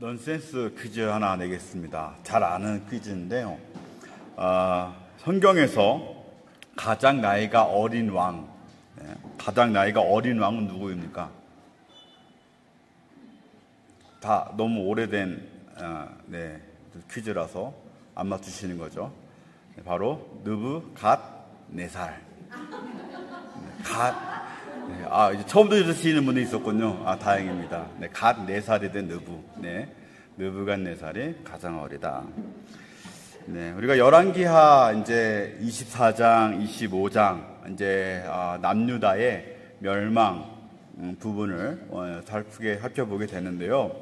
넌센스 퀴즈 하나 내겠습니다. 잘 아는 퀴즈인데요. 성경에서 가장 나이가 어린 왕, 가장 나이가 어린 왕은 누구입니까? 다 너무 오래된 퀴즈라서 안 맞추시는 거죠. 바로 느부갓네살. 이제 처음 들으시는 분이 있었군요. 다행입니다. 갓 4살이 된 느부갓네살이 가장 어리다. 우리가 열왕기하 이제 24장, 25장 이제 남유다의 멸망 부분을 살펴보게 되는데요.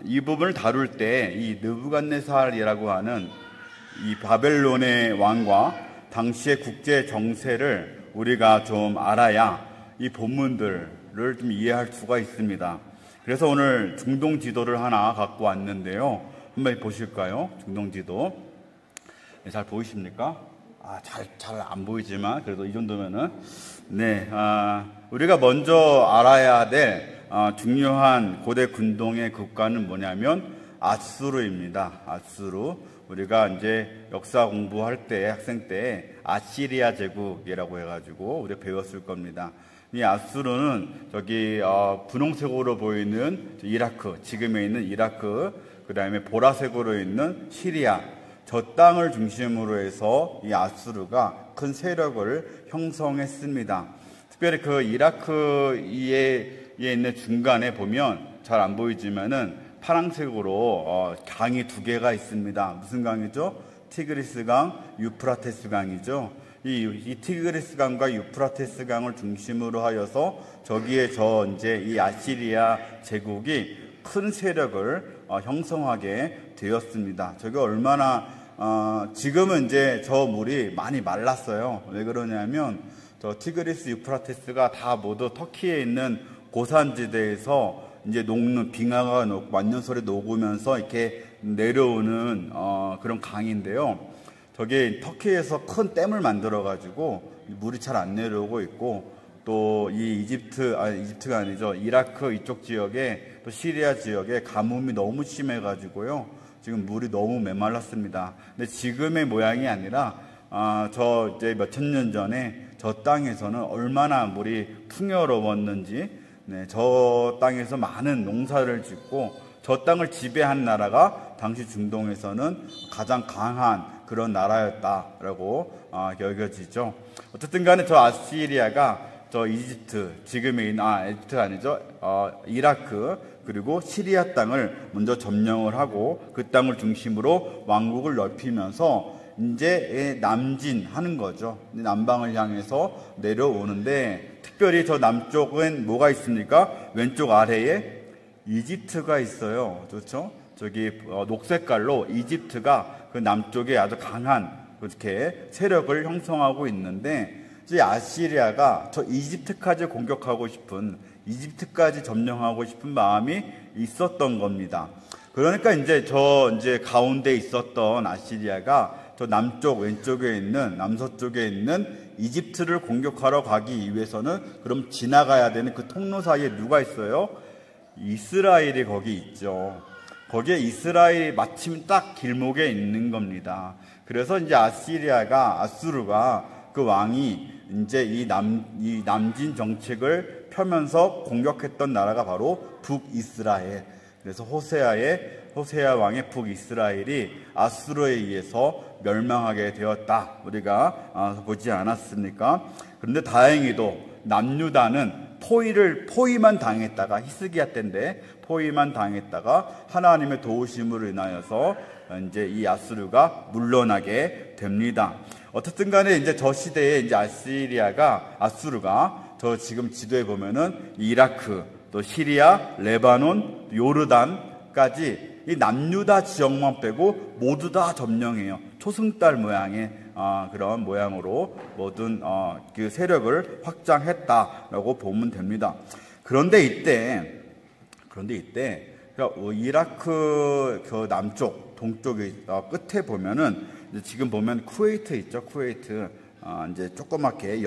이 부분을 다룰 때 이 느부갓네살이라고 하는 이 바벨론의 왕과 당시의 국제 정세를 우리가 좀 알아야 이 본문들을 좀 이해할 수가 있습니다. 그래서 오늘 중동 지도를 하나 갖고 왔는데요. 한번 보실까요? 중동 지도. 잘 보이십니까? 잘 안 보이지만 그래도 이 정도면은 우리가 먼저 알아야 될 중요한 고대 군동의 국가는 뭐냐면 아수르입니다. 아수르. 우리가 이제 역사 공부할 때 학생 때 아시리아 제국이라고 해가지고 우리가 배웠을 겁니다. 이 아수르는 저기 분홍색으로 보이는 이라크, 지금에 있는 이라크, 그 다음에 보라색으로 있는 시리아, 저 땅을 중심으로 해서 이 아수르가 큰 세력을 형성했습니다. 특별히 그 이라크에 있는 중간에 보면 잘 안 보이지만은 파란색으로 강이 2개가 있습니다. 무슨 강이죠? 티그리스 강, 유프라테스 강이죠. 이 티그리스 강과 유프라테스 강을 중심으로 하여서 저기에 이제 이 아시리아 제국이 큰 세력을 형성하게 되었습니다. 저게 얼마나 지금은 이제 저 물이 많이 말랐어요. 왜 그러냐면 저 티그리스 유프라테스가 다 모두 터키에 있는 고산지대에서 이제 녹는 빙하가 만년설에 녹으면서 이렇게 내려오는 그런 강인데요. 저게 터키에서 큰 댐을 만들어 가지고 물이 잘 안 내려오고 있고, 또 이 이집트가 아니죠, 이라크 이쪽 지역에 또 시리아 지역에 가뭄이 너무 심해 가지고요. 지금 물이 너무 메말랐습니다. 근데 지금의 모양이 아니라 저 이제 몇천 년 전에 저 땅에서는 얼마나 물이 풍요로웠는지, 저 땅에서 많은 농사를 짓고 저 땅을 지배한 나라가 당시 중동에서는 가장 강한 그런 나라였다라고 여겨지죠. 어쨌든 간에 저 아시리아가 저 이집트, 지금의 이집트가 아니죠, 이라크 그리고 시리아 땅을 먼저 점령을 하고 그 땅을 중심으로 왕국을 넓히면서 이제 남진하는 거죠. 남방을 향해서 내려오는데, 특별히 저 남쪽은 뭐가 있습니까? 왼쪽 아래에 이집트가 있어요. 그렇죠? 저기 녹색깔로 이집트가 그 남쪽에 아주 강한 그렇게 세력을 형성하고 있는데, 이제 아시리아가 저 이집트까지 공격하고 싶은, 이집트까지 점령하고 싶은 마음이 있었던 겁니다. 그러니까 이제 가운데 있었던 아시리아가 저 남쪽 왼쪽에 있는, 남서쪽에 있는 이집트를 공격하러 가기 위해서는 그럼 지나가야 되는 그 통로 사이에 누가 있어요? 이스라엘이 거기 있죠. 거기에 이스라엘이 마침 딱 길목에 있는 겁니다. 그래서 이제 아수르가 그 왕이 이제 이 남진 정책을 펴면서 공격했던 나라가 바로 북이스라엘. 그래서 호세아 왕의 북이스라엘이 아수르에 의해서 멸망하게 되었다, 우리가 보지 않았습니까? 그런데 다행히도 남유다는 포위만 당했다가, 히스기야 때인데 포위만 당했다가 하나님의 도우심으로 인하여서 이제 이 아수르가 물러나게 됩니다. 어쨌든 간에 이제 저 시대에 이제 아수르가 저 지금 지도에 보면은 이라크, 또 시리아, 레바논, 요르단까지 이 남유다 지역만 빼고 모두 다 점령해요. 초승달 모양의 그런 모양으로 모든 그 세력을 확장했다라고 보면 됩니다. 그런데 이때 이라크 그 남쪽 동쪽의 끝에 보면은 지금 보면 쿠웨이트 있죠. 쿠웨이트 이제 조그맣게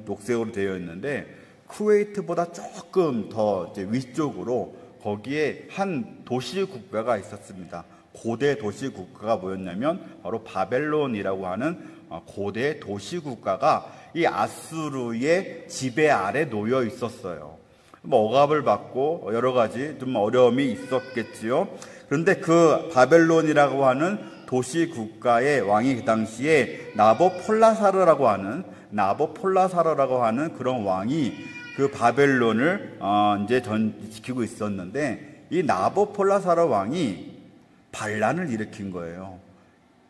녹색으로 되어 있는데, 쿠웨이트보다 조금 더 이제 위쪽으로 거기에 한 도시 국가가 있었습니다. 고대 도시 국가가 뭐였냐면 바로 바벨론이라고 하는 고대 도시 국가가 이 아수르의 지배 아래 놓여 있었어요. 억압을 받고 여러 가지 좀 어려움이 있었겠지요. 그런데 그 바벨론이라고 하는 도시 국가의 왕이 그 당시에 나보폴라사르라고 하는 그런 왕이 그 바벨론을 이제 지키고 있었는데, 이 나보폴라사르 왕이 반란을 일으킨 거예요.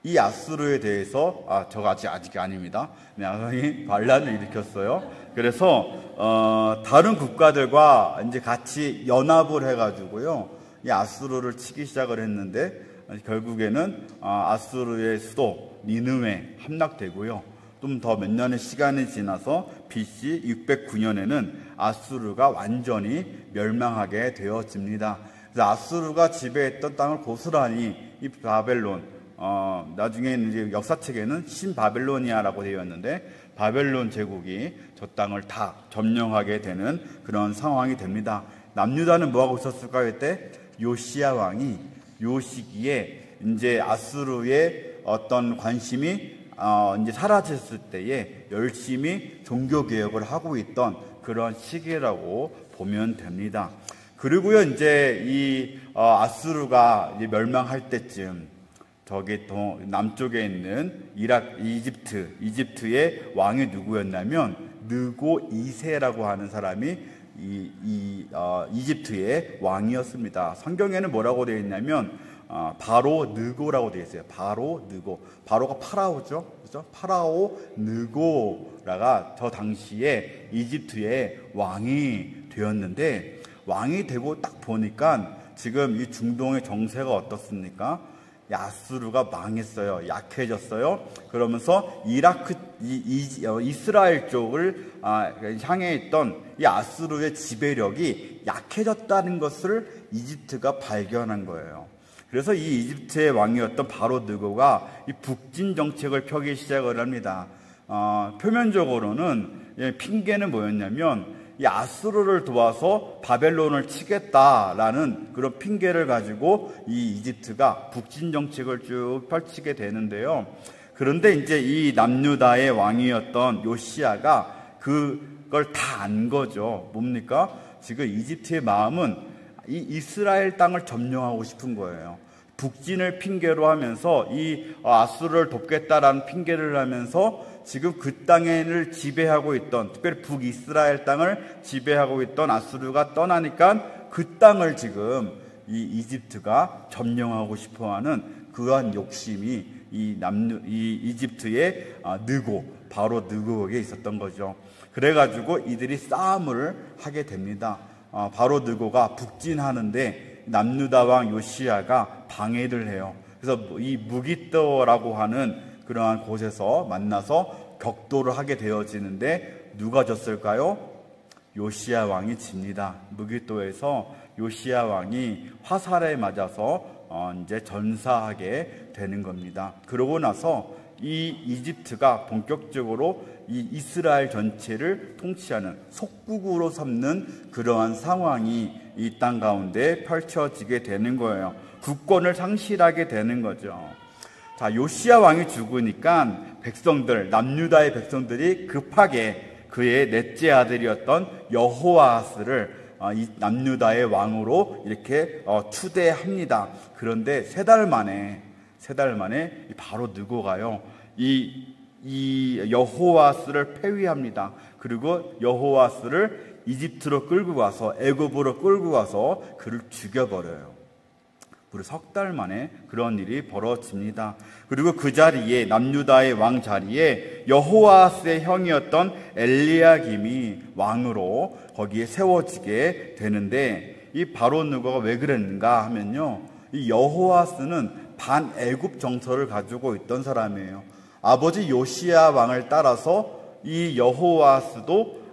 이 아수르에 대해서 저가 아직 아닙니다. 왕이 반란을 일으켰어요. 그래서 다른 국가들과 이제 같이 연합을 해가지고요, 이 아수르를 치기 시작을 했는데, 결국에는 아수르의 수도 니느웨 함락되고요. 좀 더 몇 년의 시간이 지나서 BC 609년에는 아수르가 완전히 멸망하게 되어집니다. 그래서 아수르가 지배했던 땅을 고스란히 이 바벨론, 나중에 이제 역사책에는 신바벨로니아라고 되어 있는데, 바벨론 제국이 저 땅을 다 점령하게 되는 그런 상황이 됩니다. 남유다는 뭐 하고 있었을까요? 이때 요시야 왕이 요 시기에 이제 아수르의 어떤 관심이 이제 사라졌을 때에 열심히 종교 개혁을 하고 있던 그런 시기라고 보면 됩니다. 그리고요, 이제 이 아수르가 이제 멸망할 때쯤 저기 남쪽에 있는 이집트의 왕이 누구였냐면 느고 2세라고 하는 사람이 이집트의 왕이었습니다. 성경에는 뭐라고 되어 있냐면 바로 느고라고 되어 있어요. 바로 느고. 바로가 파라오죠. 그렇죠? 파라오 느고라가 저 당시에 이집트의 왕이 되었는데, 왕이 되고 딱 보니까 지금 이 중동의 정세가 어떻습니까? 아수르가 망했어요. 약해졌어요. 그러면서 이스라엘 쪽을 향해 있던 이 아수르의 지배력이 약해졌다는 것을 이집트가 발견한 거예요. 그래서 이 이집트의 왕이었던 바로 느고가 이 북진 정책을 펴기 시작을 합니다. 표면적으로는 핑계는 뭐였냐면, 이 아수르를 도와서 바벨론을 치겠다라는 그런 핑계를 가지고 이 이집트가 북진 정책을 쭉 펼치게 되는데요. 그런데 이제 이 남유다의 왕이었던 요시야가 그걸 다 안 거죠. 뭡니까? 지금 이집트의 마음은 이 이스라엘 땅을 점령하고 싶은 거예요. 북진을 핑계로 하면서 이 아수르를 돕겠다라는 핑계를 하면서 지금 그 땅을 지배하고 있던, 특별히 북이스라엘 땅을 지배하고 있던 아수르가 떠나니까 그 땅을 지금 이 이집트가 점령하고 싶어하는 그러한 욕심이 이 이집트의 바로 느고에게 있었던 거죠. 그래가지고 이들이 싸움을 하게 됩니다. 바로 느고가 북진하는데 남유다 왕 요시야가 방해를 해요. 그래서 이 무기또라고 하는 그러한 곳에서 만나서 격돌을 하게 되어지는데, 누가 졌을까요? 요시야 왕이 집니다. 무기또에서 요시야 왕이 화살에 맞아서 이제 전사하게 되는 겁니다. 그러고 나서 이 이집트가 본격적으로 이 이스라엘 전체를 통치하는 속국으로 삼는 그러한 상황이 이 땅 가운데 펼쳐지게 되는 거예요. 국권을 상실하게 되는 거죠. 자, 요시야 왕이 죽으니까 남유다의 백성들이 급하게 그의 넷째 아들이었던 여호아스를 이 남유다의 왕으로 이렇게 추대합니다. 그런데 세 달 만에 바로 느고가요, 이 여호아스를 폐위합니다. 그리고 여호아스를 이집트로 끌고 가서, 애굽으로 끌고 가서 그를 죽여버려요. 무려 석 달 만에 그런 일이 벌어집니다. 그리고 그 자리에, 남유다의 왕 자리에 여호아스의 형이었던 엘리야김이 왕으로 거기에 세워지게 되는데, 이 바로 느고가 왜 그랬는가 하면요, 이 여호아스는 반애굽 정서를 가지고 있던 사람이에요. 아버지 요시야 왕을 따라서 이 여호아스도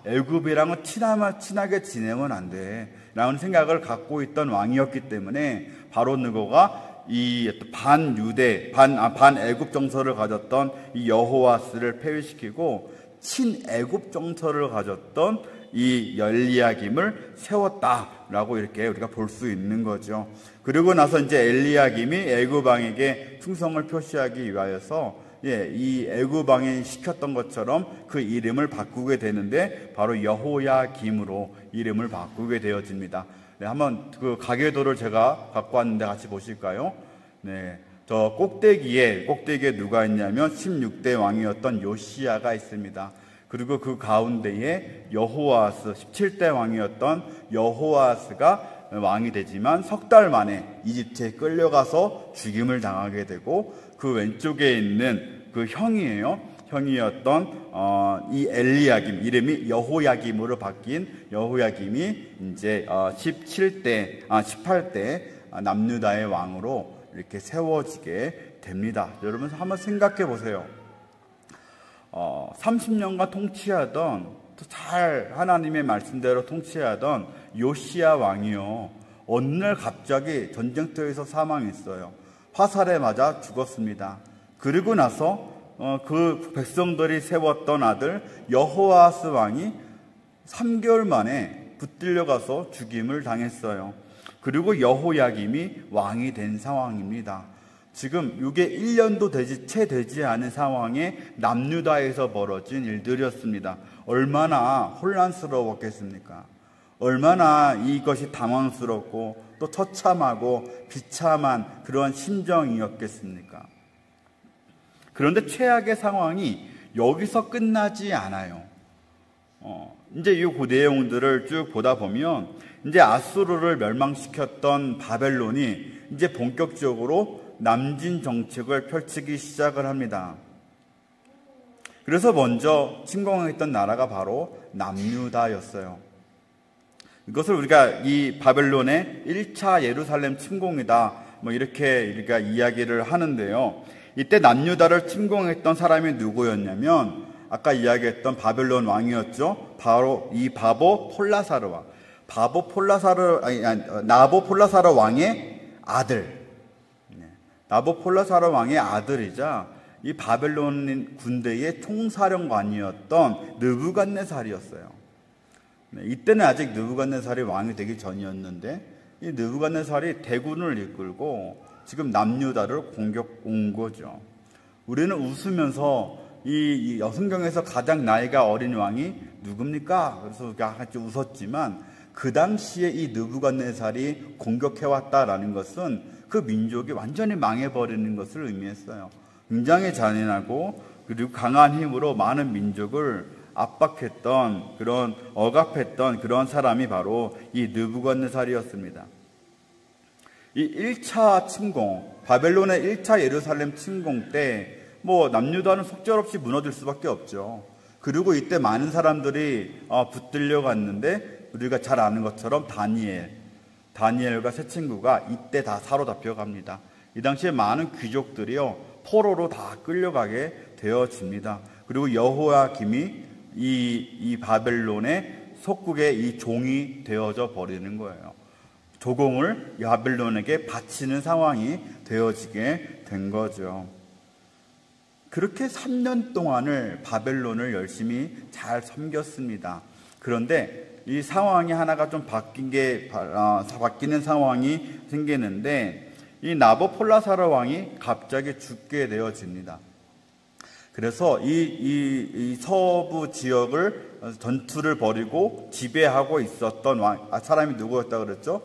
애굽이랑은 친하게 지내면 안 돼 라는 생각을 갖고 있던 왕이었기 때문에 바로 느고가 이 반애굽 정서를 가졌던 이 여호아스를 폐위시키고 친애굽 정서를 가졌던 이 엘리야김을 세웠다. 라고 이렇게 우리가 볼 수 있는 거죠. 그리고 나서 이제 엘리야김이 애굽 왕에게 충성을 표시하기 위하여서 이 애굽 왕이 시켰던 것처럼 그 이름을 바꾸게 되는데 바로 여호야김으로 이름을 바꾸게 되어집니다. 네, 한번 그 가계도를 제가 갖고 왔는데 같이 보실까요? 네, 저 꼭대기에 누가 있냐면 16대 왕이었던 요시야가 있습니다. 그리고 그 가운데에 여호아스 17대 왕이었던 여호아스가 왕이 되지만 석 달 만에 이집트에 끌려가서 죽임을 당하게 되고 그 왼쪽에 있는 그 형이었던 이 엘리야김, 이름이 여호야김으로 바뀐 여호야김이 이제 18대 남유다의 왕으로 이렇게 세워지게 됩니다. 여러분 한번 생각해 보세요. 30년간 통치하던, 잘 하나님의 말씀대로 통치하던 요시야 왕이요, 어느 날 갑자기 전쟁터에서 사망했어요. 화살에 맞아 죽었습니다. 그리고 나서 그 백성들이 세웠던 아들 여호아스 왕이 3개월 만에 붙들려 가서 죽임을 당했어요. 그리고 여호야김이 왕이 된 상황입니다. 지금 이게 1년도 채 되지 않은 상황에 남유다에서 벌어진 일들이었습니다. 얼마나 혼란스러웠겠습니까? 얼마나 이것이 당황스럽고 또 처참하고 비참한 그런 심정이었겠습니까? 그런데 최악의 상황이 여기서 끝나지 않아요. 이제 이 내용들을 쭉 보다 보면 이제 아수르를 멸망시켰던 바벨론이 이제 본격적으로 남진 정책을 펼치기 시작을 합니다. 그래서 먼저 침공했던 나라가 바로 남유다였어요. 이것을 우리가 이 바벨론의 1차 예루살렘 침공이다, 이렇게 우리가 이야기를 하는데요. 이때 남유다를 침공했던 사람이 누구였냐면 아까 이야기했던 바벨론 왕이었죠. 바로 이 나보폴라사르 왕의 아들. 나보폴라사르 왕의 아들이자 이 바벨론 군대의 총사령관이었던 느부갓네살이었어요. 이때는 아직 느부갓네살이 왕이 되기 전이었는데 이 느부갓네살이 대군을 이끌고 지금 남유다를 공격 온 거죠. 우리는 웃으면서 이 성경에서 가장 나이가 어린 왕이 누굽니까? 그래서 같이 웃었지만 그 당시에 이 느부갓네살이 공격해왔다라는 것은 그 민족이 완전히 망해버리는 것을 의미했어요. 굉장히 잔인하고 그리고 강한 힘으로 많은 민족을 압박했던 억압했던 그런 사람이 바로 이 느부갓네살이었습니다. 이 1차 침공, 바벨론의 1차 예루살렘 침공 때 남유다는 속절없이 무너질 수밖에 없죠. 그리고 이때 많은 사람들이 붙들려 갔는데 우리가 잘 아는 것처럼 다니엘과 세 친구가 이때 다 사로잡혀 갑니다. 이 당시에 많은 귀족들이요 포로로 다 끌려가게 되어집니다. 그리고 여호야김이 이 바벨론의 속국의 이 종이 되어져 버리는 거예요. 조공을 바벨론에게 바치는 상황이 되어지게 된 거죠. 그렇게 3년 동안을 바벨론을 열심히 잘 섬겼습니다. 그런데 이 상황이 하나가 좀 바뀌는 상황이 생기는데 이 나보폴라사르 왕이 갑자기 죽게 되어집니다. 그래서 이 서부 지역을 전투를 벌이고 지배하고 있었던 사람이 누구였다 그랬죠?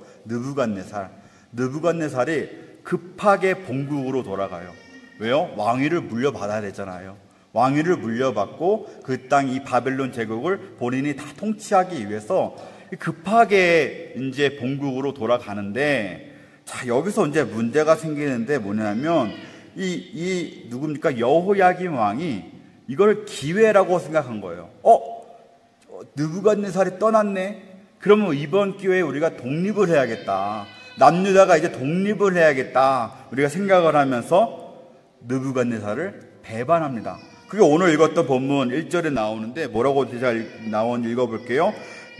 느부갓네살이 급하게 본국으로 돌아가요. 왜요? 왕위를 물려받아야 되잖아요. 왕위를 물려받고 그 땅 이 바벨론 제국을 본인이 다 통치하기 위해서 급하게 이제 본국으로 돌아가는데, 자, 여기서 이제 문제가 생기는데 뭐냐면 누굽니까? 여호야김 왕이 이걸 기회라고 생각한 거예요. 느부갓네살이 떠났네? 그러면 이번 기회에 우리가 독립을 해야겠다. 남유다가 이제 독립을 해야겠다. 우리가 생각을 하면서 느부갓네살을 배반합니다. 그게 오늘 읽었던 본문 1절에 나오는데 뭐라고 나오는지 읽어볼게요.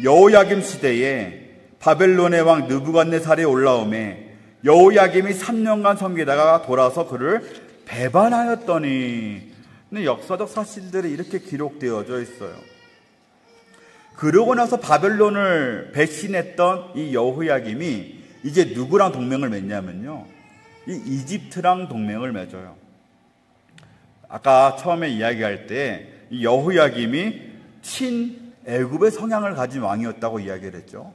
여호야김 시대에 바벨론의 왕 느부갓네살이 올라오매 여호야김이 3년간 섬기다가 돌아서 그를 배반하였더니. 근데 역사적 사실들이 이렇게 기록되어져 있어요. 그러고 나서 바벨론을 배신했던 이 여호야김이 이제 누구랑 동맹을 맺냐면요, 이 이집트랑 동맹을 맺어요. 아까 처음에 이야기할 때 이 여호야김이 친애굽의 성향을 가진 왕이었다고 이야기를 했죠.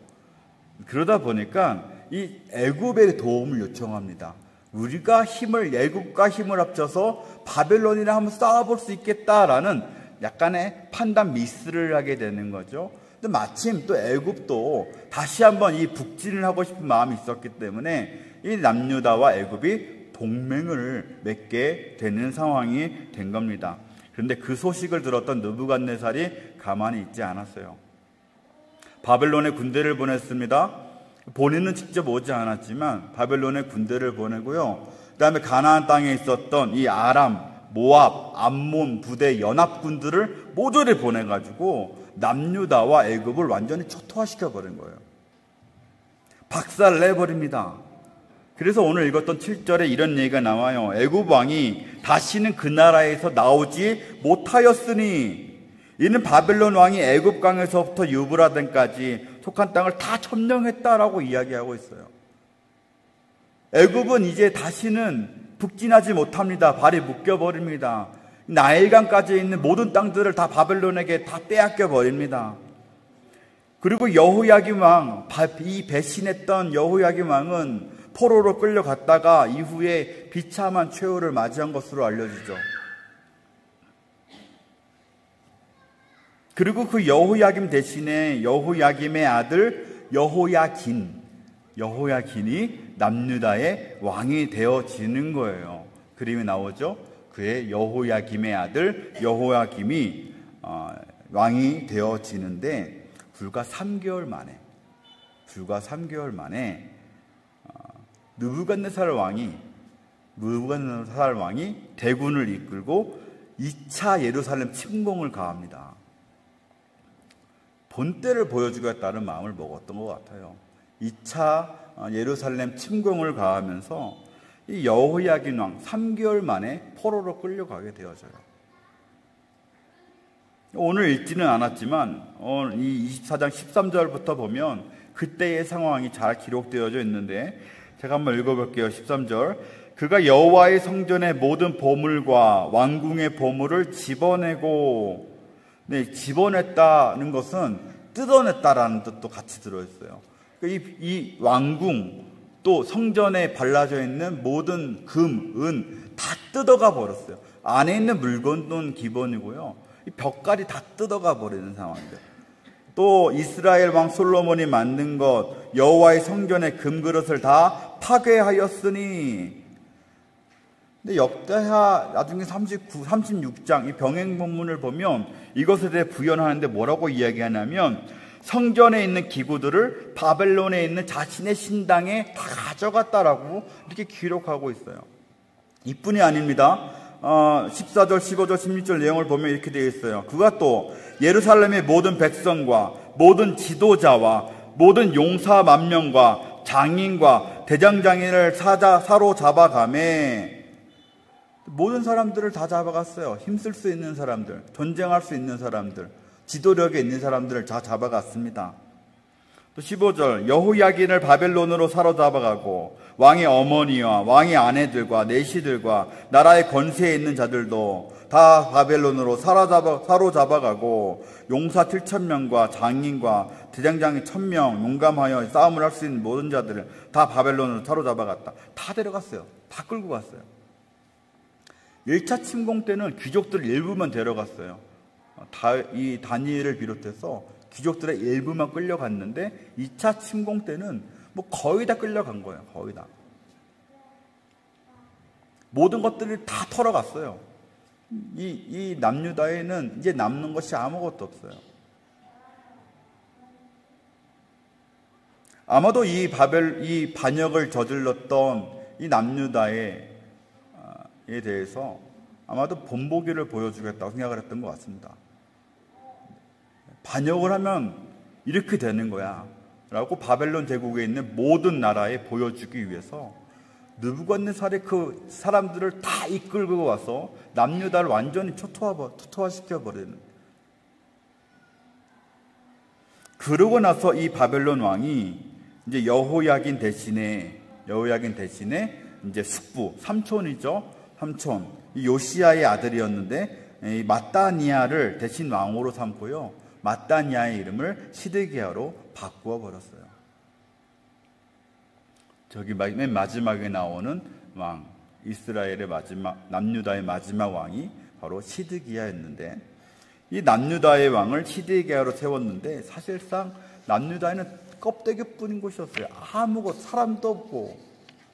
그러다 보니까 이 애굽의 도움을 요청합니다. 우리가 애굽과 힘을 합쳐서 바벨론이랑 한번 싸워볼 수 있겠다라는 약간의 판단 미스를 하게 되는 거죠. 근데 마침 또 애굽도 다시 한번 이 북진을 하고 싶은 마음이 있었기 때문에 이 남유다와 애굽이 동맹을 맺게 되는 상황이 된 겁니다. 그런데 그 소식을 들었던 느부갓네살이 가만히 있지 않았어요. 바벨론에 군대를 보냈습니다. 본인은 직접 오지 않았지만 바벨론에 군대를 보내고요. 그 다음에 가나안 땅에 있었던 이 아람, 모압, 암몬 부대 연합군들을 모조리 보내가지고 남유다와 애굽을 완전히 초토화시켜버린 거예요. 박살내버립니다. 그래서 오늘 읽었던 7절에 이런 얘기가 나와요. 애굽 왕이 다시는 그 나라에서 나오지 못하였으니 이는 바벨론 왕이 애굽 강에서부터 유브라덴까지 속한 땅을 다 점령했다라고 이야기하고 있어요. 애굽은 이제 다시는 북진하지 못합니다. 발이 묶여버립니다. 나일강까지 있는 모든 땅들을 다 바벨론에게 다 빼앗겨 버립니다. 그리고 여호야김 왕, 이 배신했던 여호야김 왕은 포로로 끌려갔다가 이후에 비참한 최후를 맞이한 것으로 알려지죠. 그리고 그 여호야김 대신에 여호야김의 아들 여호야긴이 남유다의 왕이 되어지는 거예요. 그림이 나오죠. 그의 여호야김의 아들 여호야김이 왕이 되어지는데 불과 3개월 만에 느부갓네살 왕이 대군을 이끌고 2차 예루살렘 침공을 가합니다. 본때를 보여주겠다는 마음을 먹었던 것 같아요. 2차 예루살렘 침공을 가하면서 이 여호야긴 왕 3개월 만에 포로로 끌려가게 되어져요. 오늘 읽지는 않았지만 이 24장 13절부터 보면 그때의 상황이 잘 기록되어져 있는데 제가 한번 읽어볼게요. 13절. 그가 여호와의 성전의 모든 보물과 왕궁의 보물을 집어내고, 집어냈다는 것은 뜯어냈다라는 뜻도 같이 들어있어요. 이 왕궁 또 성전에 발라져 있는 모든 금, 은 다 뜯어가 버렸어요. 안에 있는 물건은 기본이고요. 이 벽까지 다 뜯어가 버리는 상황이죠. 또 이스라엘 왕 솔로몬이 만든 것 여호와의 성전의 금그릇을 다 파괴하였으니. 근데 역대하 나중에 36장 이 병행 본문을 보면 이것에 대해 부연하는데 뭐라고 이야기하냐면 성전에 있는 기구들을 바벨론에 있는 자신의 신당에 다 가져갔다라고 이렇게 기록하고 있어요. 이뿐이 아닙니다. 14절, 15절, 16절 내용을 보면 이렇게 되어 있어요. 그가 또 예루살렘의 모든 백성과 모든 지도자와 모든 용사 만명과 장인과 대장장인을 사로잡아가매. 모든 사람들을 다 잡아갔어요. 힘쓸 수 있는 사람들, 전쟁할 수 있는 사람들, 지도력에 있는 사람들을 다 잡아갔습니다. 또 15절, 여호야긴을 바벨론으로 사로잡아가고 왕의 어머니와 왕의 아내들과 내시들과 나라의 권세에 있는 자들도 다 바벨론으로 사로잡아가고 용사 7,000명과 장인과 대장장이 1,000명 용감하여 싸움을 할 수 있는 모든 자들을 다 바벨론으로 사로잡아갔다. 다 데려갔어요. 다 끌고 갔어요. 1차 침공 때는 귀족들 일부만 데려갔어요. 이 다니엘을 비롯해서 귀족들의 일부만 끌려갔는데 2차 침공 때는 뭐 거의 다 끌려간 거예요. 거의 다. 모든 것들을 다 털어갔어요. 이 남유다에는 이제 남는 것이 아무것도 없어요. 아마도 이 반역을 저질렀던 이 남유다에 대해서 아마도 본보기를 보여주겠다고 생각을 했던 것 같습니다. 반역을 하면 이렇게 되는 거야 라고 바벨론 제국에 있는 모든 나라에 보여주기 위해서 느부갓네살이 그 사람들을 다 이끌고 와서 남유다를 완전히 초토화시켜버리는. 그러고 나서 이 바벨론 왕이 이제 여호야긴 대신에 이제 숙부, 삼촌이죠. 삼촌. 이 요시야의 아들이었는데 이 마따니아를 대신 왕으로 삼고요. 마따니아의 이름을 시드기야로 바꾸어 버렸어요. 저기 맨 마지막에 나오는 왕, 이스라엘의 남유다의 마지막 왕이 바로 시드기야였는데, 이 남유다의 왕을 시드기야로 세웠는데 사실상 남유다에는 껍데기뿐인 곳이었어요. 아무것도, 사람도 없고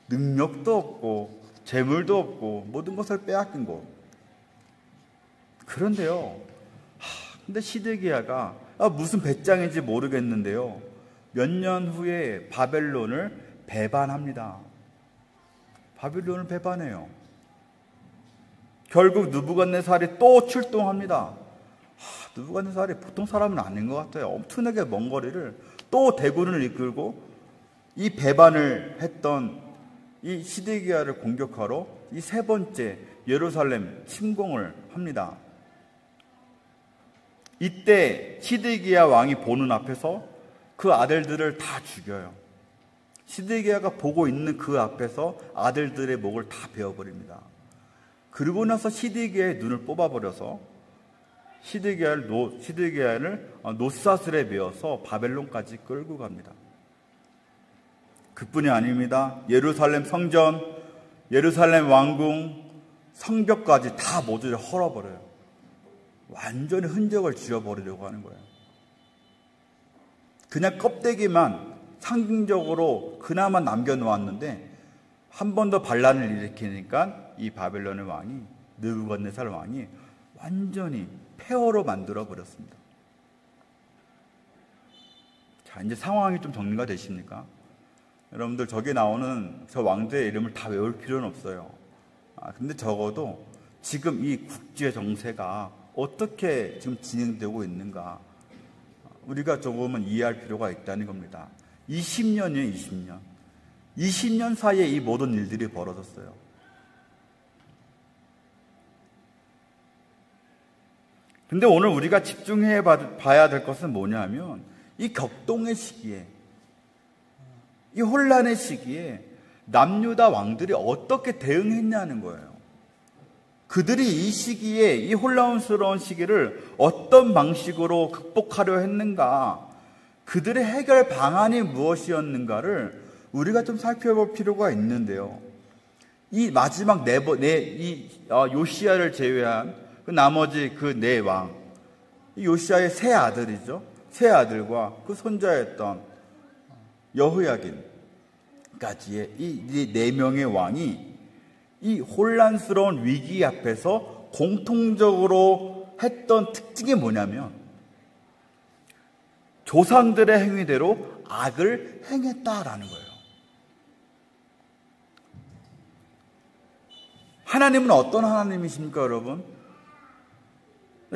능력도 없고 재물도 없고 모든 것을 빼앗긴 곳. 그런데요, 근데 시드기야가 무슨 배짱인지 모르겠는데요, 몇 년 후에 바벨론을 배반합니다. 바벨론을 배반해요. 결국 느부갓네살이 또 출동합니다. 느부갓네살이 보통 사람은 아닌 것 같아요. 엄청나게 먼 거리를 또 대군을 이끌고 이 배반을 했던 이 시드기야를 공격하러 이 세 번째 예루살렘 침공을 합니다. 이때 시드기야 왕이 보는 앞에서 그 아들들을 다 죽여요. 시드기야가 보고 있는 그 앞에서 아들들의 목을 다 베어버립니다. 그리고 나서 시드기야의 눈을 뽑아버려서 시드기야를 노사슬에 메어서 바벨론까지 끌고 갑니다. 그뿐이 아닙니다. 예루살렘 성전, 예루살렘 왕궁, 성벽까지 다 모조리 헐어버려요. 완전히 흔적을 지워버리려고 하는 거예요. 그냥 껍데기만 상징적으로 그나마 남겨놓았는데 한 번 더 반란을 일으키니까 이 바벨론의 왕이, 느부갓네살 왕이 완전히 폐허로 만들어 버렸습니다. 자, 이제 상황이 좀 정리가 되십니까? 여러분들, 저기 나오는 저 왕들의 이름을 다 외울 필요는 없어요. 근데 적어도 지금 이 국제 정세가 어떻게 지금 진행되고 있는가 우리가 조금은 이해할 필요가 있다는 겁니다. 20년이에요, 20년. 20년 사이에 이 모든 일들이 벌어졌어요. 근데 오늘 우리가 집중해 봐야 될 것은 뭐냐면, 이 격동의 시기에, 이 혼란의 시기에 남유다 왕들이 어떻게 대응했냐는 거예요. 그들이 이 시기에, 이 혼란스러운 시기를 어떤 방식으로 극복하려 했는가, 그들의 해결 방안이 무엇이었는가를 우리가 좀 살펴볼 필요가 있는데요. 이 마지막 요시야를 제외한 그 나머지 그 네 왕, 요시야의 세 아들이죠. 세 아들과 그 손자였던 여호야긴까지의 이 네 명의 왕이 이 혼란스러운 위기 앞에서 공통적으로 했던 특징이 뭐냐면, 조상들의 행위대로 악을 행했다라는 거예요. 하나님은 어떤 하나님이십니까, 여러분?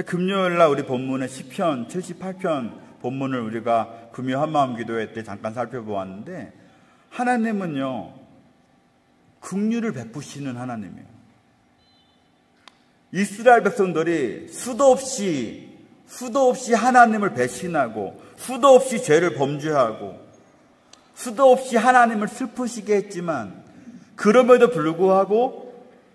금요일날 우리 본문의 시편 78편 본문을 우리가 금요 한마음 기도회 때 잠깐 살펴보았는데, 하나님은요, 긍휼을 베푸시는 하나님이에요. 이스라엘 백성들이 수도 없이 하나님을 배신하고, 수도 없이 죄를 범죄하고, 수도 없이 하나님을 슬프시게 했지만, 그럼에도 불구하고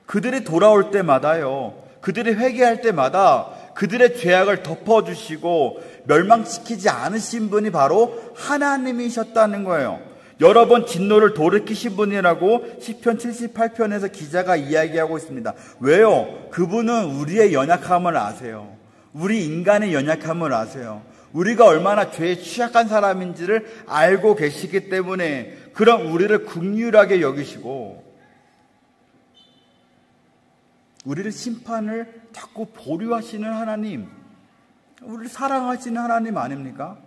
그들이 돌아올 때마다요, 그들이 회개할 때마다 그들의 죄악을 덮어주시고 멸망시키지 않으신 분이 바로 하나님이셨다는 거예요. 여러 번 진노를 돌이키신 분이라고 시편 78편에서 기자가 이야기하고 있습니다. 왜요? 그분은 우리의 연약함을 아세요. 우리 인간의 연약함을 아세요. 우리가 얼마나 죄에 취약한 사람인지를 알고 계시기 때문에 그런 우리를 긍휼하게 여기시고, 우리를 심판을 자꾸 보류하시는 하나님, 우리를 사랑하시는 하나님 아닙니까?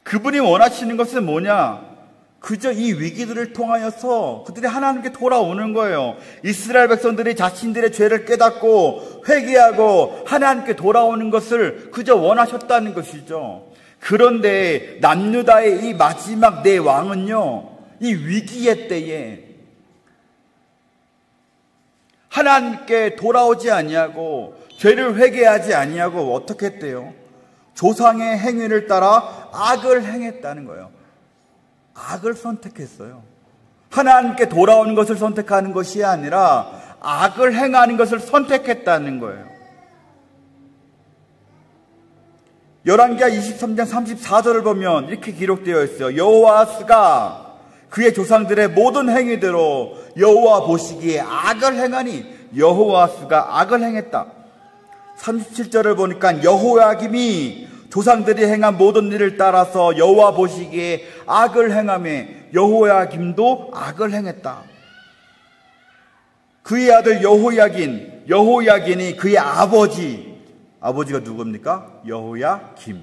그분이 원하시는 것은 뭐냐? 그저 이 위기들을 통하여서 그들이 하나님께 돌아오는 거예요. 이스라엘 백성들이 자신들의 죄를 깨닫고 회개하고 하나님께 돌아오는 것을 그저 원하셨다는 것이죠. 그런데 남유다의 이 마지막 네 왕은요, 이 위기의 때에 하나님께 돌아오지 아니하고 죄를 회개하지 아니하고 어떻게 했대요? 조상의 행위를 따라 악을 행했다는 거예요. 악을 선택했어요. 하나님께 돌아오는 것을 선택하는 것이 아니라 악을 행하는 것을 선택했다는 거예요. 열왕기하 23장 34절을 보면 이렇게 기록되어 있어요. 여호와스가 그의 조상들의 모든 행위대로 여호와 보시기에 악을 행하니 여호와스가 악을 행했다. 37절을 보니까 여호야김이 조상들이 행한 모든 일을 따라서 여호와 보시기에 악을 행하며 여호야김도 악을 행했다. 그의 아들 여호야긴이 그의 아버지가 누굽니까? 여호야김.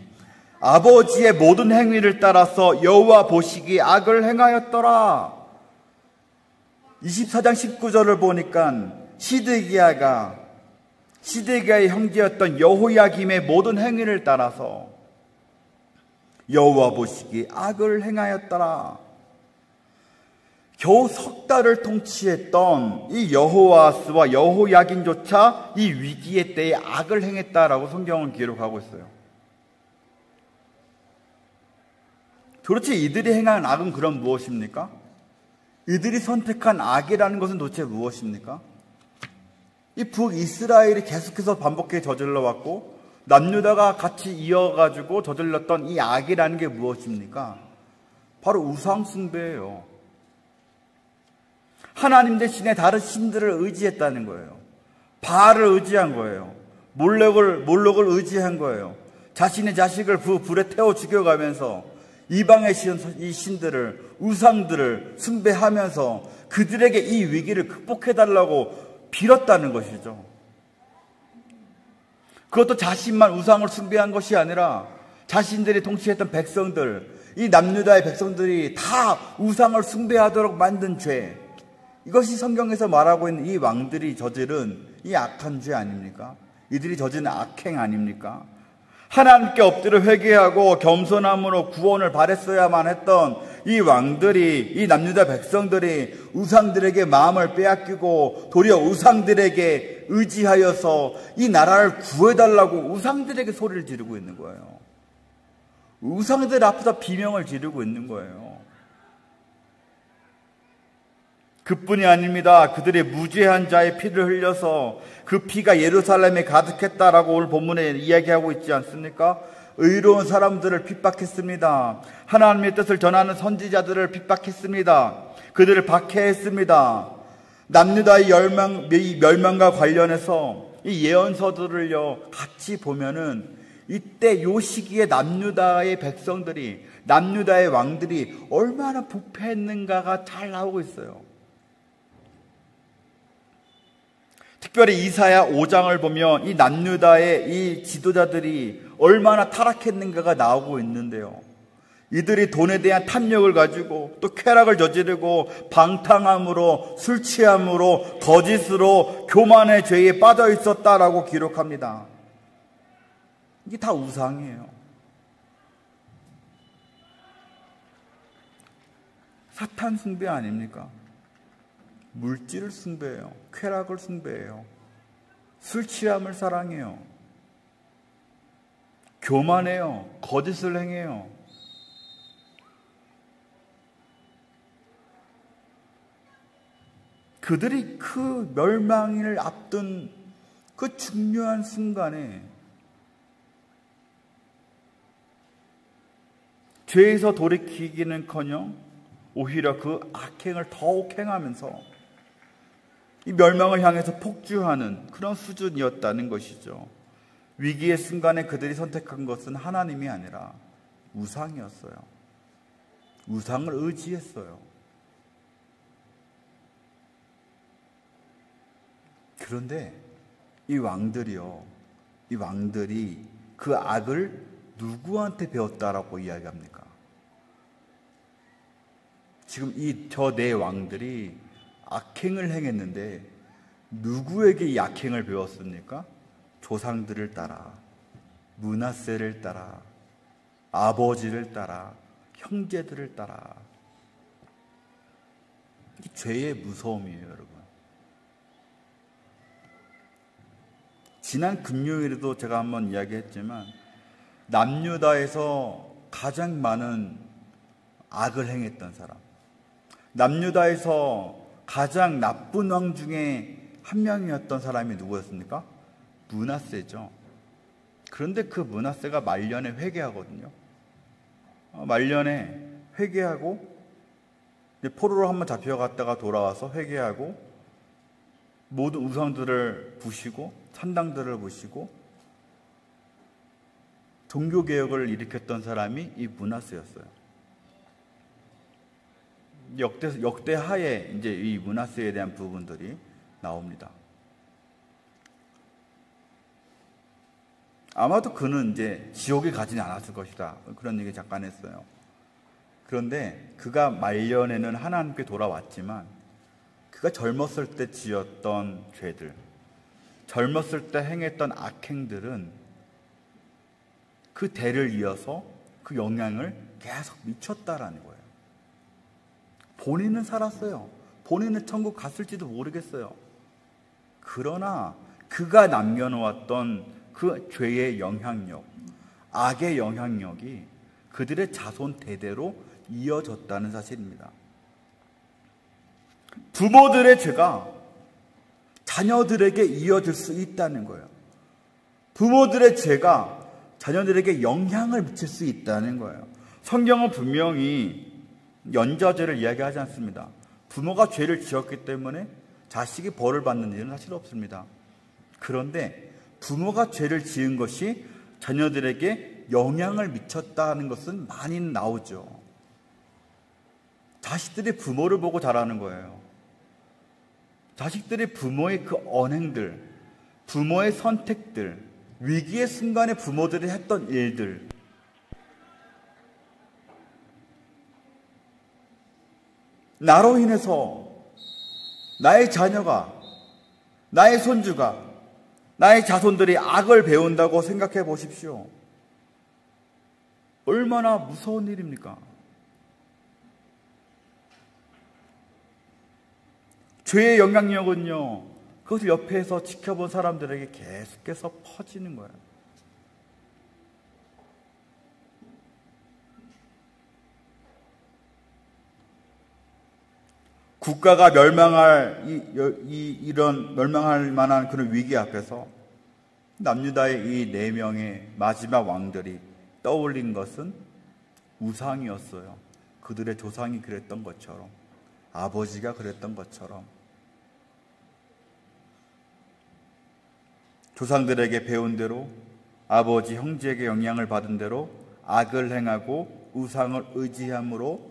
아버지의 모든 행위를 따라서 여호와 보시기에 악을 행하였더라. 24장 19절을 보니까 시드기야의 형제였던 여호야김의 모든 행위를 따라서 여호와 보시기에 악을 행하였더라. 겨우 석 달을 통치했던 이 여호아스와 여호야긴조차 이 위기의 때에 악을 행했다라고 성경은 기록하고 있어요. 도대체 이들이 행한 악은 그럼 무엇입니까? 이들이 선택한 악이라는 것은 도대체 무엇입니까? 이 북이스라엘이 계속해서 반복해 저질러 왔고 남유다가 같이 이어가지고 저질렀던 이 악이라는 게 무엇입니까? 바로 우상숭배예요. 하나님 대신에 다른 신들을 의지했다는 거예요. 바알을 의지한 거예요. 몰록을 의지한 거예요. 자신의 자식을 불에 태워 죽여가면서 이방의 이 신들을, 우상들을 숭배하면서 그들에게 이 위기를 극복해달라고 빌었다는 것이죠. 그것도 자신만 우상을 숭배한 것이 아니라 자신들이 통치했던 백성들, 이 남유다의 백성들이 다 우상을 숭배하도록 만든 죄, 이것이 성경에서 말하고 있는 이 왕들이 저지른 이 악한 죄 아닙니까? 이들이 저지른 악행 아닙니까? 하나님께 엎드려 회개하고 겸손함으로 구원을 바랬어야만 했던 이 왕들이, 이 남유다 백성들이 우상들에게 마음을 빼앗기고 도리어 우상들에게 의지하여서 이 나라를 구해달라고 우상들에게 소리를 지르고 있는 거예요. 우상들 앞에서 비명을 지르고 있는 거예요. 그뿐이 아닙니다. 그들의 무죄한 자의 피를 흘려서 그 피가 예루살렘에 가득했다라고 오늘 본문에 이야기하고 있지 않습니까? 의로운 사람들을 핍박했습니다. 하나님의 뜻을 전하는 선지자들을 핍박했습니다. 그들을 박해했습니다. 남유다의 멸망과 관련해서 이 예언서들을요 같이 보면은 이때 요 시기에 남유다의 백성들이, 남유다의 왕들이 얼마나 부패했는가가 잘 나오고 있어요. 특별히 이사야 5장을 보면 이 남유다의 이 지도자들이 얼마나 타락했는가가 나오고 있는데요. 이들이 돈에 대한 탐욕을 가지고 또 쾌락을 저지르고 방탕함으로, 술 취함으로, 거짓으로 교만의 죄에 빠져 있었다라고 기록합니다. 이게 다 우상이에요. 사탄 숭배 아닙니까? 물질을 숭배해요. 쾌락을 숭배해요. 술 취함을 사랑해요. 교만해요. 거짓을 행해요. 그들이 그 멸망을 앞둔 그 중요한 순간에 죄에서 돌이키기는커녕 오히려 그 악행을 더욱 행하면서 이 멸망을 향해서 폭주하는 그런 수준이었다는 것이죠. 위기의 순간에 그들이 선택한 것은 하나님이 아니라 우상이었어요. 우상을 의지했어요. 그런데 이 왕들이 그 악을 누구한테 배웠다라고 이야기합니까? 지금 저 네 왕들이 악행을 행했는데 누구에게 이 악행을 배웠습니까? 조상들을 따라, 므낫세를 따라, 아버지를 따라, 형제들을 따라. 이 죄의 무서움이에요, 여러분. 지난 금요일에도 제가 한번 이야기했지만 남유다에서 가장 많은 악을 행했던 사람, 남유다에서 가장 나쁜 왕 중에 한 명이었던 사람이 누구였습니까? 므낫세죠. 그런데 그 므낫세가 말년에 회개하거든요. 말년에 회개하고 포로로 한번 잡혀갔다가 돌아와서 회개하고 모든 우상들을 부시고 산당들을 부시고 종교개혁을 일으켰던 사람이 이 므낫세였어요. 역대하에 이제 이 므낫세에 대한 부분들이 나옵니다. 아마도 그는 이제 지옥에 가지는 않았을 것이다, 그런 얘기 잠깐 했어요. 그런데 그가 말년에는 하나님께 돌아왔지만 그가 젊었을 때 지었던 죄들, 젊었을 때 행했던 악행들은 그 대를 이어서 그 영향을 계속 미쳤다라는 거예요. 본인은 살았어요. 본인은 천국 갔을지도 모르겠어요. 그러나 그가 남겨놓았던 그 죄의 영향력, 악의 영향력이 그들의 자손 대대로 이어졌다는 사실입니다. 부모들의 죄가 자녀들에게 이어질 수 있다는 거예요. 부모들의 죄가 자녀들에게 영향을 미칠 수 있다는 거예요. 성경은 분명히 연좌죄를 이야기하지 않습니다. 부모가 죄를 지었기 때문에 자식이 벌을 받는 일은 사실 없습니다. 그런데 부모가 죄를 지은 것이 자녀들에게 영향을 미쳤다는 것은 많이 나오죠. 자식들이 부모를 보고 자라는 거예요. 자식들이 부모의 그 언행들, 부모의 선택들, 위기의 순간에 부모들이 했던 일들, 나로 인해서 나의 자녀가, 나의 손주가, 나의 자손들이 악을 배운다고 생각해 보십시오. 얼마나 무서운 일입니까? 죄의 영향력은요, 그것을 옆에서 지켜본 사람들에게 계속해서 퍼지는 거예요. 국가가 멸망할 이런 멸망할 만한 그런 위기 앞에서 남유다의 이 4명의 마지막 왕들이 떠올린 것은 우상이었어요. 그들의 조상이 그랬던 것처럼, 아버지가 그랬던 것처럼, 조상들에게 배운 대로, 아버지, 형제에게 영향을 받은 대로 악을 행하고 우상을 의지함으로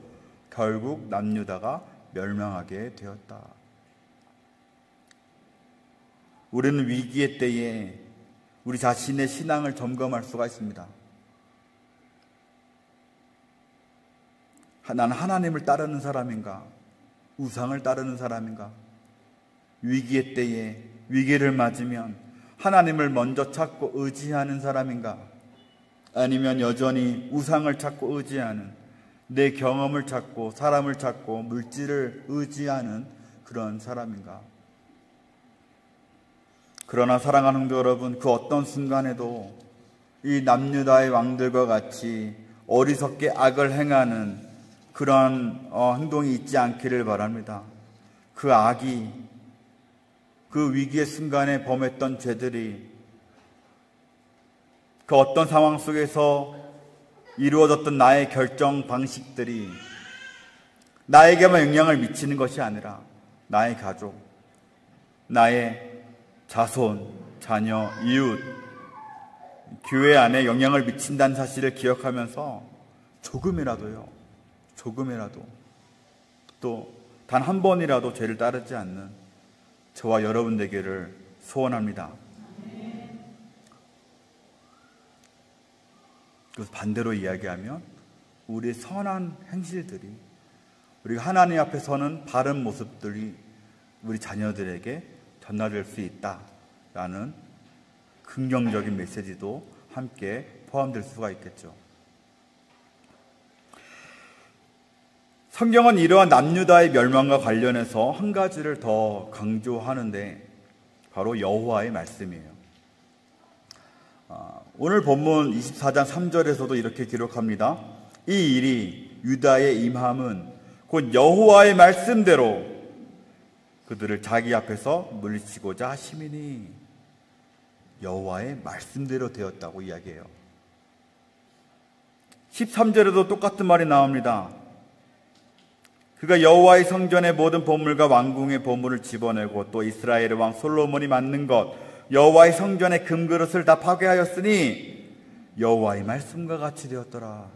결국 남유다가 멸망하게 되었다. 우리는 위기의 때에 우리 자신의 신앙을 점검할 수가 있습니다. 나는 하나님을 따르는 사람인가? 우상을 따르는 사람인가? 위기의 때에, 위기를 맞으면 하나님을 먼저 찾고 의지하는 사람인가? 아니면 여전히 우상을 찾고 의지하는, 내 경험을 찾고 사람을 찾고 물질을 의지하는 그런 사람인가? 그러나 사랑하는 성도 여러분, 그 어떤 순간에도 이 남유다의 왕들과 같이 어리석게 악을 행하는 그런 행동이 있지 않기를 바랍니다. 그 악이, 그 위기의 순간에 범했던 죄들이 그 어떤 상황 속에서 이루어졌던 나의 결정 방식들이 나에게만 영향을 미치는 것이 아니라 나의 가족, 나의 자손, 자녀, 이웃, 교회 안에 영향을 미친다는 사실을 기억하면서 조금이라도 또 단 한 번이라도 죄를 따르지 않는 저와 여러분 되기를 소원합니다. 그래서 반대로 이야기하면 우리의 선한 행실들이, 우리가 하나님 앞에 서는 바른 모습들이 우리 자녀들에게 전달될 수 있다라는 긍정적인 메시지도 함께 포함될 수가 있겠죠. 성경은 이러한 남유다의 멸망과 관련해서 한 가지를 더 강조하는데 바로 여호와의 말씀이에요. 오늘 본문 24장 3절에서도 이렇게 기록합니다. 이 일이 유다에 임함은 곧 여호와의 말씀대로 그들을 자기 앞에서 물리치고자 하심이니, 여호와의 말씀대로 되었다고 이야기해요. 13절에도 똑같은 말이 나옵니다. 그가 여호와의 성전의 모든 보물과 왕궁의 보물을 집어내고 또 이스라엘의 왕 솔로몬이 만든 것 여호와의 성전의 금그릇을 다 파괴하였으니 여호와의 말씀과 같이 되었더라.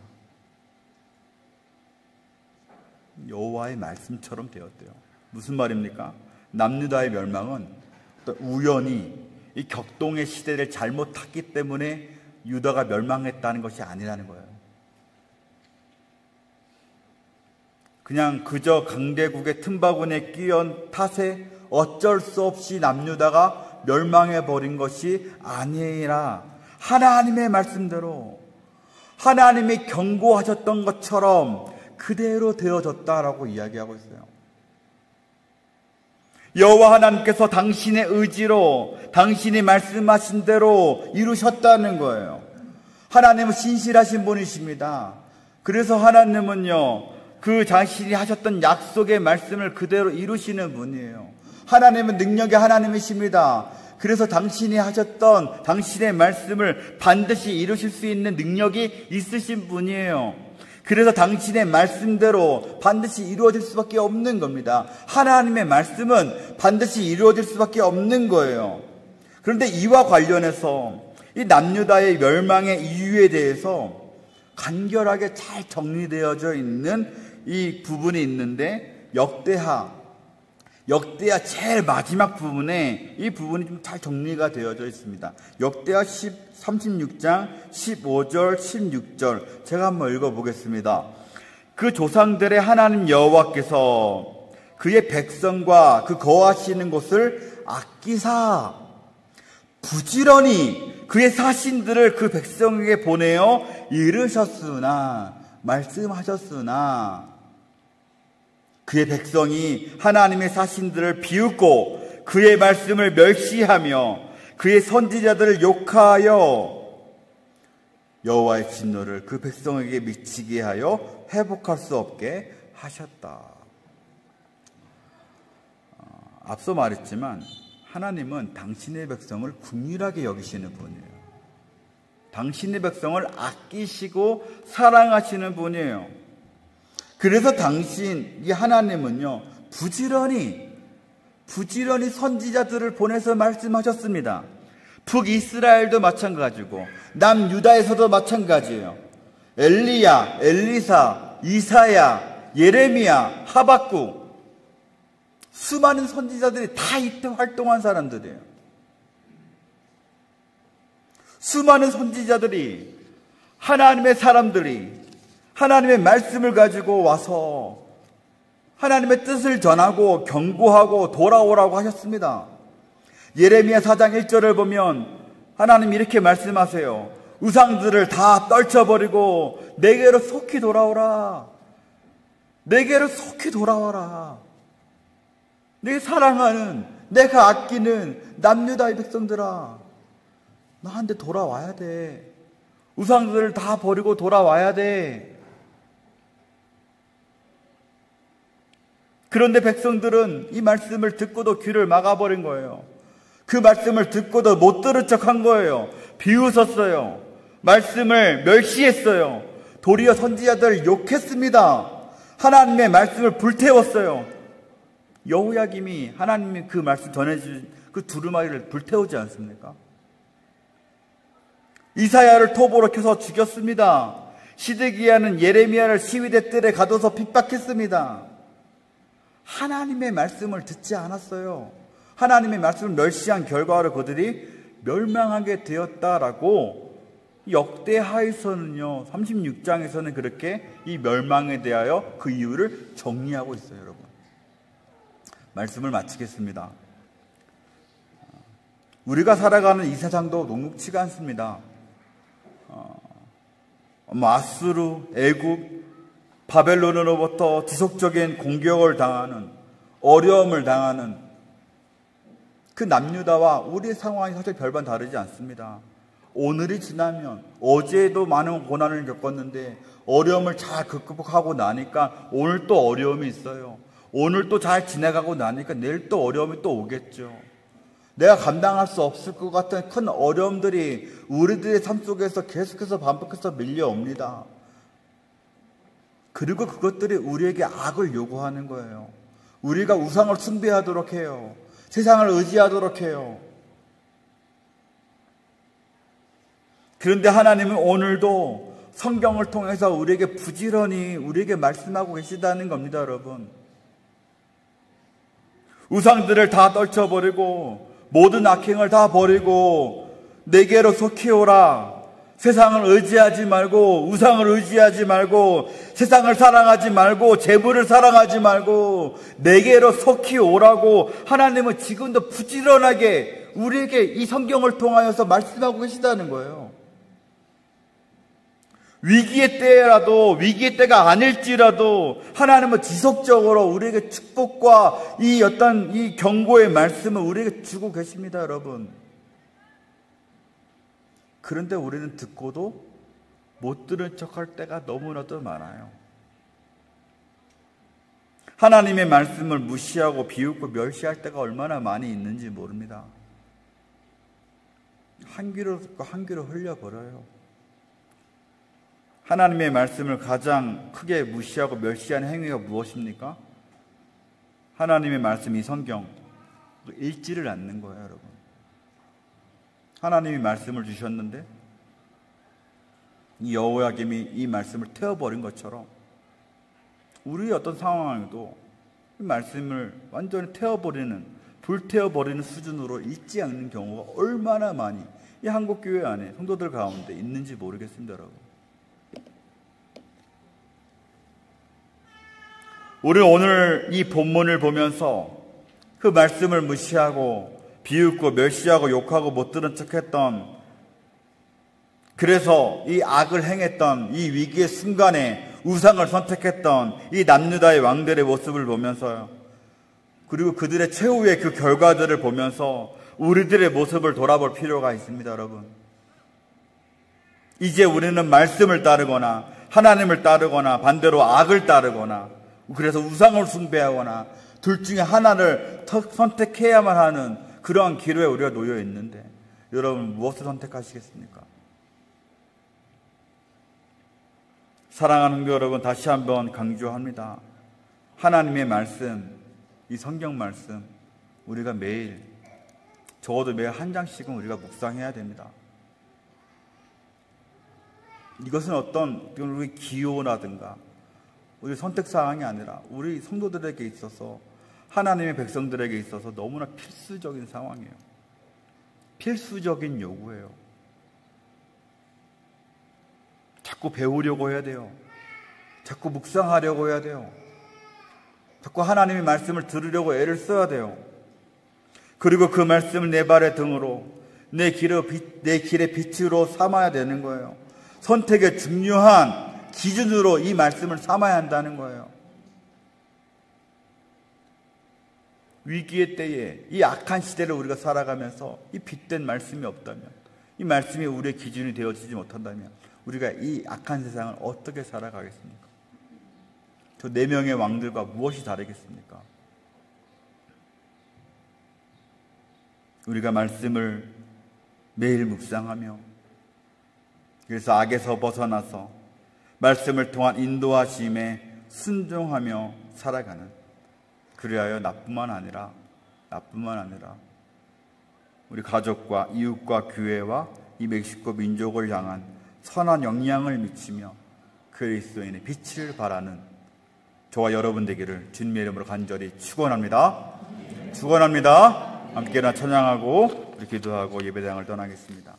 여호와의 말씀처럼 되었대요. 무슨 말입니까? 남유다의 멸망은 우연히 이 격동의 시대를 잘못 탔기 때문에 유다가 멸망했다는 것이 아니라는 거예요. 그냥 그저 강대국의 틈바구니에 끼얹은 탓에 어쩔 수 없이 남유다가 멸망해버린 것이 아니라 하나님의 말씀대로 하나님이 경고하셨던 것처럼 그대로 되어졌다라고 이야기하고 있어요. 여호와 하나님께서 당신의 의지로 당신이 말씀하신 대로 이루셨다는 거예요. 하나님은 신실하신 분이십니다. 그래서 하나님은요, 그 자신이 하셨던 약속의 말씀을 그대로 이루시는 분이에요. 하나님은 능력의 하나님이십니다. 그래서 당신이 하셨던 당신의 말씀을 반드시 이루실 수 있는 능력이 있으신 분이에요. 그래서 당신의 말씀대로 반드시 이루어질 수밖에 없는 겁니다. 하나님의 말씀은 반드시 이루어질 수밖에 없는 거예요. 그런데 이와 관련해서 이 남유다의 멸망의 이유에 대해서 간결하게 잘 정리되어져 있는 이 부분이 있는데, 역대하 제일 마지막 부분에 이 부분이 좀 잘 정리가 되어져 있습니다. 역대하 36장 15절 16절 제가 한번 읽어보겠습니다. 그 조상들의 하나님 여호와께서 그의 백성과 그 거하시는 곳을 아끼사 부지런히 그의 사신들을 그 백성에게 보내어 이르셨으나, 말씀하셨으나 그의 백성이 하나님의 사신들을 비웃고 그의 말씀을 멸시하며 그의 선지자들을 욕하여 여호와의 진노를 그 백성에게 미치게 하여 회복할 수 없게 하셨다. 앞서 말했지만 하나님은 당신의 백성을 긍휼하게 여기시는 분이에요. 당신의 백성을 아끼시고 사랑하시는 분이에요. 그래서 이 하나님은요, 부지런히 선지자들을 보내서 말씀하셨습니다. 북이스라엘도 마찬가지고 남유다에서도 마찬가지예요. 엘리야, 엘리사, 이사야, 예레미야, 하박국, 수많은 선지자들이 다 이때 활동한 사람들이에요. 수많은 선지자들이, 하나님의 사람들이 하나님의 말씀을 가지고 와서 하나님의 뜻을 전하고 경고하고 돌아오라고 하셨습니다. 예레미야 4장 1절을 보면 하나님 이렇게 말씀하세요. 우상들을 다 떨쳐버리고 내게로 속히 돌아오라. 내게로 속히 돌아와라. 내 사랑하는, 내가 아끼는 남유다의 백성들아, 나한테 돌아와야 돼. 우상들을 다 버리고 돌아와야 돼. 그런데 백성들은 이 말씀을 듣고도 귀를 막아버린 거예요. 그 말씀을 듣고도 못 들은 척한 거예요. 비웃었어요. 말씀을 멸시했어요. 도리어 선지자들을 욕했습니다. 하나님의 말씀을 불태웠어요. 여호야김이 하나님이 그 말씀 전해준 그 두루마리를 불태우지 않습니까? 이사야를 톱으로 켜서 죽였습니다. 시드기야는 예레미야를 시위대 뜰에 가둬서 핍박했습니다. 하나님의 말씀을 듣지 않았어요. 하나님의 말씀을 멸시한 결과로 그들이 멸망하게 되었다라고 역대하에서는요, 36장에서는 그렇게 이 멸망에 대하여 그 이유를 정리하고 있어요. 여러분, 말씀을 마치겠습니다. 우리가 살아가는 이 세상도 녹록치가 않습니다. 아수르, 애굽, 바벨론으로부터 지속적인 공격을 당하는, 어려움을 당하는 그 남유다와 우리의 상황이 사실 별반 다르지 않습니다. 오늘이 지나면 어제도 많은 고난을 겪었는데 어려움을 잘 극복하고 나니까 오늘 또 어려움이 있어요. 오늘 또 잘 지나가고 나니까 내일 또 어려움이 또 오겠죠. 내가 감당할 수 없을 것 같은 큰 어려움들이 우리들의 삶 속에서 계속해서 반복해서 밀려옵니다. 그리고 그것들이 우리에게 악을 요구하는 거예요. 우리가 우상을 숭배하도록 해요. 세상을 의지하도록 해요. 그런데 하나님은 오늘도 성경을 통해서 우리에게 부지런히 우리에게 말씀하고 계시다는 겁니다, 여러분. 우상들을 다 떨쳐버리고 모든 악행을 다 버리고 내게로 속히 오라. 세상을 의지하지 말고 우상을 의지하지 말고 세상을 사랑하지 말고 재물을 사랑하지 말고 내게로 속히 오라고 하나님은 지금도 부지런하게 우리에게 이 성경을 통하여서 말씀하고 계시다는 거예요. 위기의 때라도 위기의 때가 아닐지라도 하나님은 지속적으로 우리에게 축복과 이 경고의 말씀을 우리에게 주고 계십니다, 여러분. 그런데 우리는 듣고도 못 들은 척할 때가 너무나도 많아요. 하나님의 말씀을 무시하고 비웃고 멸시할 때가 얼마나 많이 있는지 모릅니다. 한 귀로 듣고 한 귀로 흘려버려요. 하나님의 말씀을 가장 크게 무시하고 멸시하는 행위가 무엇입니까? 하나님의 말씀, 이 성경 읽지를 않는 거예요, 여러분. 하나님이 말씀을 주셨는데 이 여호야김이 이 말씀을 태워버린 것처럼 우리의 어떤 상황에도 이 말씀을 완전히 태워버리는, 불태워버리는 수준으로 읽지 않는 경우가 얼마나 많이 이 한국교회 안에 성도들 가운데 있는지 모르겠습니다, 여러분. 우리 오늘 이 본문을 보면서 그 말씀을 무시하고 비웃고 멸시하고 욕하고 못 들은 척했던, 그래서 이 악을 행했던 이 위기의 순간에 우상을 선택했던 이 남유다의 왕들의 모습을 보면서요, 그리고 그들의 최후의 그 결과들을 보면서 우리들의 모습을 돌아볼 필요가 있습니다, 여러분. 이제 우리는 말씀을 따르거나 하나님을 따르거나 반대로 악을 따르거나 그래서 우상을 숭배하거나 둘 중에 하나를 선택해야만 하는 그러한 기로에 우리가 놓여 있는데 여러분 무엇을 선택하시겠습니까? 사랑하는 성도 여러분, 다시 한번 강조합니다. 하나님의 말씀, 이 성경 말씀 우리가 매일, 적어도 매일 한 장씩은 우리가 묵상해야 됩니다. 이것은 어떤 우리 기호라든가 우리 선택사항이 아니라 우리 성도들에게 있어서, 하나님의 백성들에게 있어서 너무나 필수적인 상황이에요. 필수적인 요구예요. 자꾸 배우려고 해야 돼요. 자꾸 묵상하려고 해야 돼요. 자꾸 하나님의 말씀을 들으려고 애를 써야 돼요. 그리고 그 말씀을 내 발의 등으로, 내 길의 빛으로 삼아야 되는 거예요. 선택의 중요한 기준으로 이 말씀을 삼아야 한다는 거예요. 위기의 때에 이 악한 시대를 우리가 살아가면서 이 빛된 말씀이 없다면, 이 말씀이 우리의 기준이 되어지지 못한다면 우리가 이 악한 세상을 어떻게 살아가겠습니까? 저 4명의 왕들과 무엇이 다르겠습니까? 우리가 말씀을 매일 묵상하며, 그래서 악에서 벗어나서 말씀을 통한 인도하심에 순종하며 살아가는, 그리하여 나뿐만 아니라 우리 가족과 이웃과 교회와 이 멕시코 민족을 향한 선한 영향을 미치며 그리스도인의 빛을 발하는 저와 여러분 되기를 주님의 이름으로 간절히 축원합니다. 함께 나 찬양하고 우리 기도하고 예배당을 떠나겠습니다.